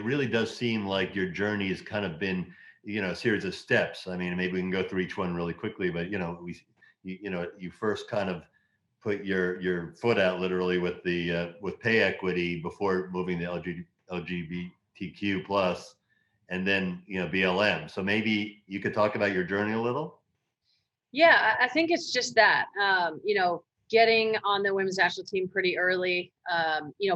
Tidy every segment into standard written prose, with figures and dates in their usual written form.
It really does seem like your journey has kind of been, a series of steps. I mean, maybe we can go through each one really quickly, but you first kind of put your foot out literally with the with pay equity before moving to LGBTQ plus, and then BLM. So maybe you could talk about your journey a little. Yeah, I think it's just that, getting on the women's national team pretty early,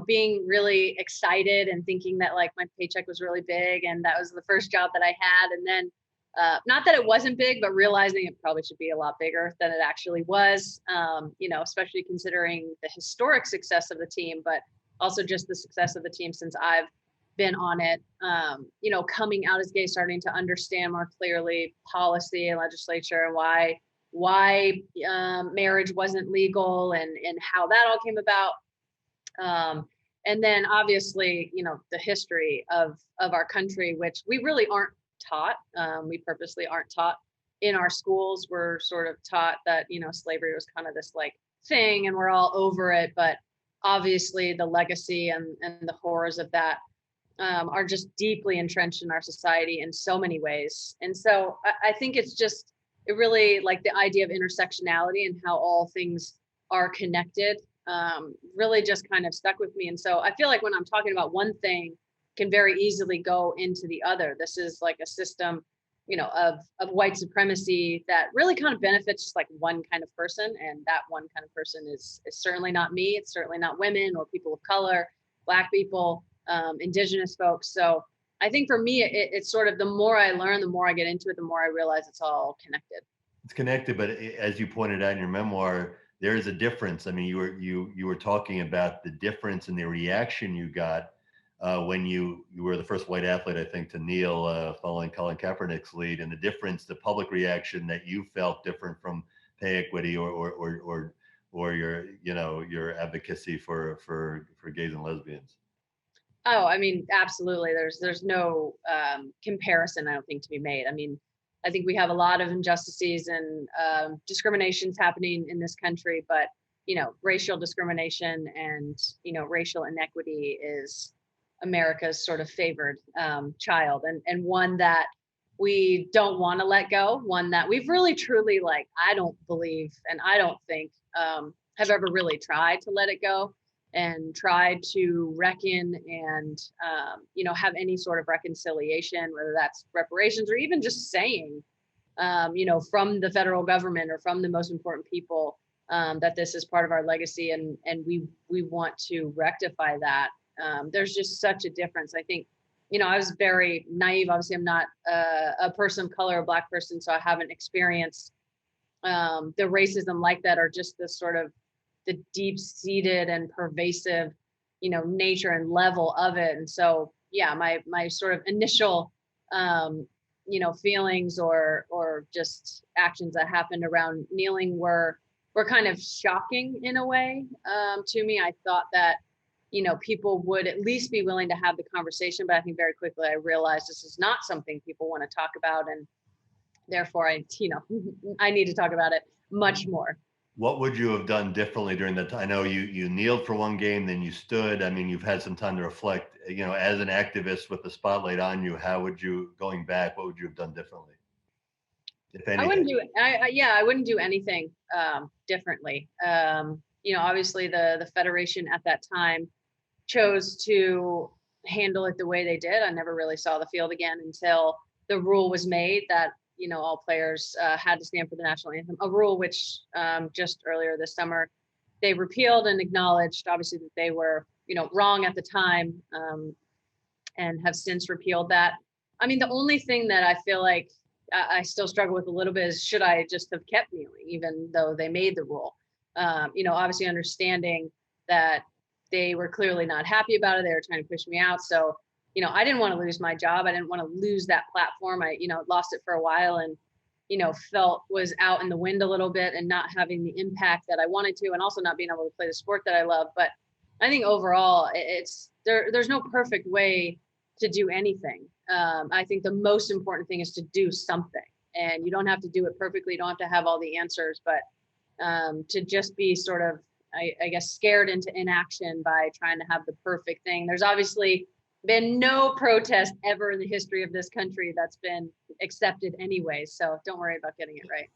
being really excited and thinking that like my paycheck was really big and that was the first job that I had. And then, not that it wasn't big, but realizing it probably should be a lot bigger than it actually was, especially considering the historic success of the team, but also just the success of the team since I've been on it, coming out as gay, starting to understand more clearly policy and legislature and why marriage wasn't legal and how that all came about. And then obviously, the history of our country, which we really aren't taught. We purposely aren't taught in our schools. We're sort of taught that, slavery was kind of this like thing and we're all over it. But obviously the legacy and the horrors of that are just deeply entrenched in our society in so many ways. And so I think it really like the idea of intersectionality and how all things are connected really just kind of stuck with me. And so I feel like when I'm talking about one thing can very easily go into the other. This is like a system, of white supremacy that really kind of benefits just like one kind of person. And that one kind of person is certainly not me. It's certainly not women or people of color, Black people, Indigenous folks. So I think for me, it's sort of the more I learn, the more I get into it, the more I realize it's all connected. It's connected, but as you pointed out in your memoir, there is a difference. I mean, you were talking about the difference in the reaction you got when you were the first white athlete, I think, to kneel following Colin Kaepernick's lead, and the difference, the public reaction that you felt different from pay equity or your advocacy for gays and lesbians. Oh, I mean, absolutely. There's no comparison, I don't think, to be made. I mean, I think we have a lot of injustices and discriminations happening in this country, but racial discrimination and racial inequity is America's sort of favored child, and one that we don't want to let go. One that we've really truly I don't believe and I don't think have ever really tried to let it go and try to reckon and have any sort of reconciliation, whether that's reparations or even just saying from the federal government or from the most important people that this is part of our legacy and we want to rectify that. There's just such a difference. I think I was very naive. Obviously I'm not a person of color, a Black person, so I haven't experienced the racism like that, or just the sort of the deep-seated and pervasive, nature and level of it. And so, yeah, my sort of initial, feelings or just actions that happened around kneeling were kind of shocking in a way to me. I thought that, people would at least be willing to have the conversation, but I think very quickly I realized this is not something people want to talk about, and therefore I need to talk about it much more. What would you have done differently during that time? I know you kneeled for one game, then you stood. I mean, you've had some time to reflect, as an activist with the spotlight on you, going back, what would you have done differently? If anything? I wouldn't do anything differently. Obviously the Federation at that time chose to handle it the way they did. I never really saw the field again until the rule was made that all players had to stand for the national anthem, a rule which just earlier this summer they repealed and acknowledged, obviously, that they were, wrong at the time and have since repealed that. I mean, the only thing that I feel like I still struggle with a little bit is should I just have kept kneeling, even though they made the rule? Obviously understanding that they were clearly not happy about it. They were trying to push me out. So I didn't want to lose my job. I didn't want to lose that platform. I, lost it for a while and, felt was out in the wind a little bit and not having the impact that I wanted to, and also not being able to play the sport that I love. But I think overall there's no perfect way to do anything. I think the most important thing is to do something, and you don't have to do it perfectly. You don't have to have all the answers, but to just be sort of, I guess, scared into inaction by trying to have the perfect thing. There's obviously, been no protest ever in the history of this country that's been accepted anyway. So don't worry about getting it right.